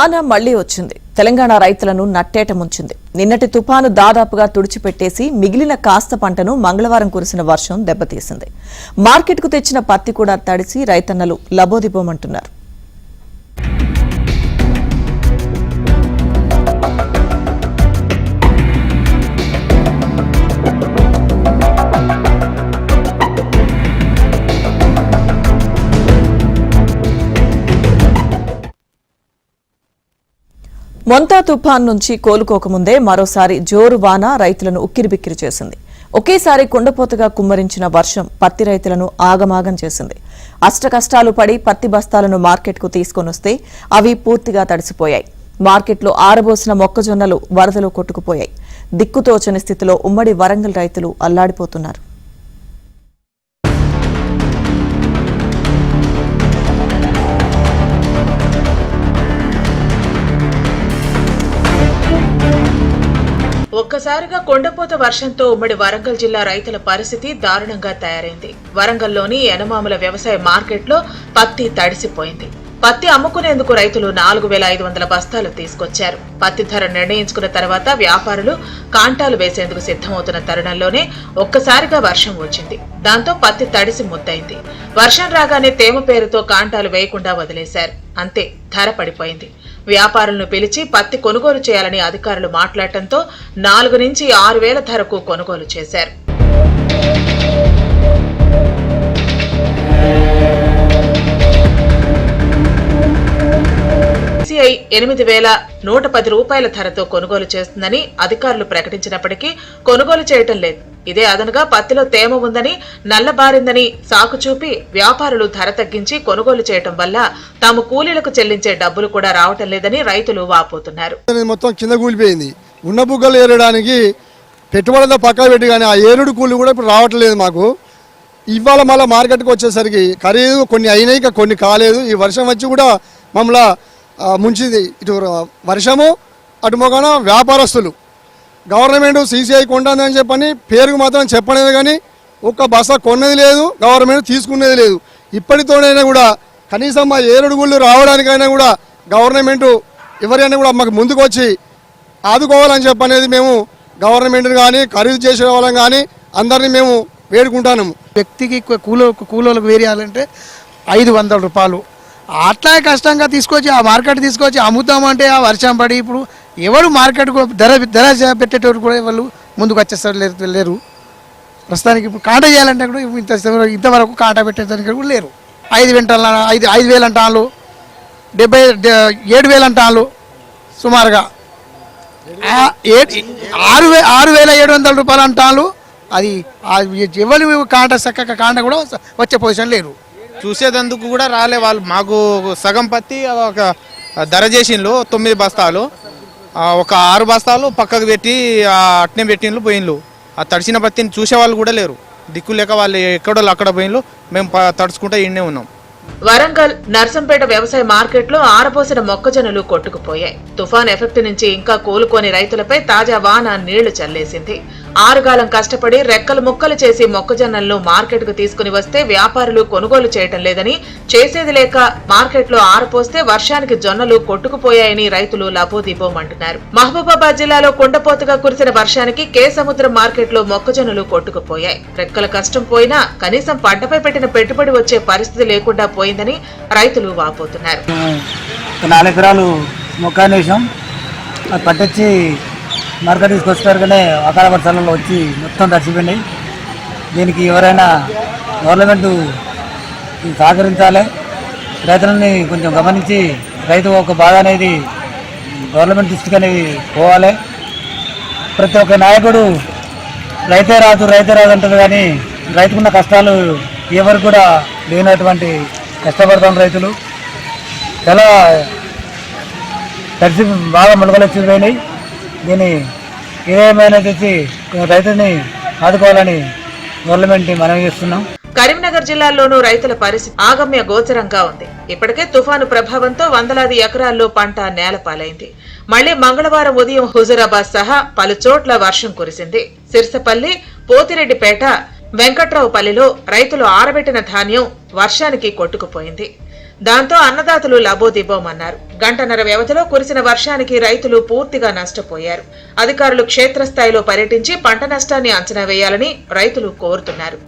వాన మళ్లీ వచ్చింది. తెలంగాణ రైతులను నట్టేట ముంచింది. నిన్నటి తుపాను దాదాపుగా తుడిచిపెట్టేసి మిగిలిన కాస్త పంటను మంగళవారం కురిసిన వర్షం దెబ్బతీసింది. మార్కెట్కు తెచ్చిన పత్తి కూడా తడిసి రైతన్నలు లబోదిబోమంటున్నారు. మొంతా తుఫాన్ నుంచి కోలుకోకముందే మరోసారి జోరు వాన రైతులను ఉక్కిరిబిక్కిరి చేసింది. ఒకేసారి కుండపోతగా కుమ్మరించిన వర్షం పత్తి రైతులను ఆగమాగం చేసింది. అష్టకష్టాలు పడి పత్తి బస్తాలను మార్కెట్కు తీసుకొనొస్తే అవి పూర్తిగా తడిసిపోయాయి. మార్కెట్లో ఆరబోసిన మొక్కజొన్నలు వరదలో కొట్టుకుపోయాయి. దిక్కుతోచని స్థితిలో ఉమ్మడి వరంగల్ రైతులు అల్లాడిపోతున్నారు. ఒక్కసారిగా కొండపోత వర్షంతో ఉమ్మడి వరంగల్ జిల్లా రైతుల పరిస్థితి దారుణంగా తయారైంది. వరంగల్లోని యనమాముల వ్యవసాయ మార్కెట్లో పత్తి తడిసిపోయింది. పత్తి అమ్ముకునేందుకు రైతులు 4500 బస్తాలు తీసుకొచ్చారు. పత్తి ధర నిర్ణయించుకున్న తర్వాత వ్యాపారులు కాంటాలు వేసేందుకు సిద్ధమవుతున్న తరుణంలోనే ఒక్కసారిగా వర్షం వచ్చింది. దాంతో పత్తి తడిసి ముద్దయింది. వర్షం రాగానే తేమ పేరుతో కాంటాలు వేయకుండా వదిలేశారు. అంతే, ధర పడిపోయింది. వ్యాపారులను పిలిచి పత్తి కొనుగోలు చేయాలని అధికారులు మాట్లాడటంతో 4 నుంచి 6,000 ధరకు కొనుగోలు చేశారు. సిఐ 8,110 రూపాయల ధరతో కొనుగోలు చేస్తుందని అధికారులు ప్రకటించినప్పటికీ కొనుగోలు చేయటం లేదు. ఇదే అదనుగా పత్తిలో తేమ ఉందని, నల్లబారిందని సాకు చూపి వ్యాపారులు ధర తగ్గించి కొనుగోలు చేయటం వల్ల తాము కూలీలకు చెల్లించే డబ్బులు కూడా రావటం లేదని రైతులు వాపోతున్నారు. మొత్తం కింద కూలిపోయింది. ఉన్న బుగ్గలు ఏరడానికి పెట్టుబడితో పక్కన పెట్టి కానీ ఆ ఏరుడు కూలి కూడా ఇప్పుడు రావట్లేదు మాకు. ఇవాళ మళ్ళీ మార్కెట్కి వచ్చేసరికి ఖరీదు కొన్ని అయినాయి, కొన్ని కాలేదు. ఈ వర్షం వచ్చి కూడా మమ్మల్ని ముంచింది. ఇటు వర్షము, అటు మొగన వ్యాపారస్తులు. గవర్నమెంట్ సీసీఐ కొంటుందని చెప్పని పేరుకు మాత్రం చెప్పలేదు, కానీ ఒక్క బస్తా కొన్నది లేదు, గవర్నమెంట్ తీసుకునేది లేదు. ఇప్పటితోనైనా కూడా కనీసం మా ఏరుడుగుళ్ళు రావడానికైనా కూడా గవర్నమెంట్ ఎవరైనా కూడా మాకు ముందుకు వచ్చి ఆదుకోవాలని చెప్పనేది మేము గవర్నమెంట్ని కానీ ఖరీదు చేసే వాళ్ళని కానీ అందరినీ మేము వేడుకుంటాము. వ్యక్తికి కూలోలకు వేరేయాలంటే 500 రూపాయలు. అట్లా కష్టంగా తీసుకొచ్చి ఆ మార్కెట్ తీసుకొచ్చి అమ్ముతామంటే ఆ వర్షం పడి ఇప్పుడు ఎవరు మార్కెట్కు ధర పెట్టేటోరు కూడా వాళ్ళు ముందుకు వచ్చేస్తారు లేరు. ప్రస్తుతానికి ఇప్పుడు కాంటా చేయాలంటే కూడా ఇంతవరకు కాంటా పెట్టేదానికి కూడా లేరు. 5,000 అంటాను, 7,000 అంటాను, సుమారుగా 6,700 రూపాయలు అంటాను. అది ఎవరు కాంటా చక్కగా కాంటా కూడా వచ్చే పొజిషన్ లేరు. చూసేందుకు కూడా రాలే వాళ్ళు. మాకు సగం పత్తి ఒక ధర చేసిండ్రు 9 బస్తాలు, ఒక 6 బస్తాలు పక్కకు పెట్టి అట్నే పెట్టిండ్రు పోయిండ్రు. ఆ తడిసిన పత్తిని చూసే వాళ్ళు కూడా లేరు. దిక్కు లేక వాళ్ళు ఎక్కడో అక్కడ పోయిండ్రు. మేము తడుచుకుంటూ ఈడనే ఉన్నాం. వరంగల్ నర్సంపేట వ్యవసాయ మార్కెట్లో ఆరబోసిన మొక్కజొన్నలు కొట్టుకుపోయాయి. తుఫాన్ ఎఫెక్ట్ నుంచి ఇంకా కోలుకోని రైతులపై తాజా వాన నీళ్లు చల్లేసింది. ఆరుగాలం కష్టపడి రెక్కలు ముక్కలు చేసి మొక్కజొన్నలను మార్కెట్కు తీసుకుని వస్తే వ్యాపారులు కొనుగోలు చేయటం లేదని, చేసేది లేక మార్కెట్లో ఆరపోస్తే వర్షానికి జొన్నలు కొట్టుకుపోయాయని రైతులు లబోదిబోమంటున్నారు. మహబూబాబాద్ జిల్లాలో కుండపోతగా కురిసిన వర్షానికి కే సముద్రం మార్కెట్లో మొక్కజొన్నలు కొట్టుకుపోయాయి. రెక్కల కష్టం పోయినా కనీసం పంటపై పెట్టిన పెట్టుబడి వచ్చే పరిస్థితి లేకుండా పోయిందని రైతులు వాపోతున్నారు. 4 ఎకరాలు మొక్కని వేసాం, పట్టొచ్చి మార్కెట్ తీసుకొస్తారు కానీ అకాల వర్షాలలో వచ్చి మొత్తం తడిసిపోయినాయి. దీనికి ఎవరైనా గవర్నమెంట్ సహకరించాలి. రైతులని కొంచెం గమనించి రైతు ఒక బాధ అనేది గవర్నమెంట్ దృష్టికి అనేది పోవాలి. ప్రతి ఒక్క నాయకుడు రైతే రాదు అంటారు, కానీ రైతుకున్న కష్టాలు ఎవరు కూడా లేనటువంటి కష్టపడతాం. రైతులు చాలా తడిసి బాగా మొలకలు వచ్చిపోయినాయి. దీన్ని ఏమైనా తెచ్చి రైతుని ఆదుకోవాలని గవర్నమెంట్ మనవి చేస్తున్నాం. కరీంనగర్ జిల్లాలోనూ రైతుల పరిస్థితి ఆగమ్య గోచరంగా ఉంది. ఇప్పటికే తుఫాను ప్రభావంతో వందలాది ఎకరాల్లో పంట నేలపాలైంది. మళ్లీ మంగళవారం ఉదయం హుజూరాబాద్ సహా పలు చోట్ల వర్షం కురిసింది. సిర్సపల్లి, పోతిరెడ్డిపేట, వెంకట్రావుపల్లిలో రైతులు ఆరబెట్టిన ధాన్యం వర్షానికి కొట్టుకుపోయింది. దాంతో అన్నదాతలు లబోదిబోమన్నారు. గంటన్నర వ్యవధిలో కురిసిన వర్షానికి రైతులు పూర్తిగా నష్టపోయారు. అధికారులు క్షేత్రస్థాయిలో పర్యటించి పంట నష్టాన్ని అంచనా వేయాలని రైతులు కోరుతున్నారు.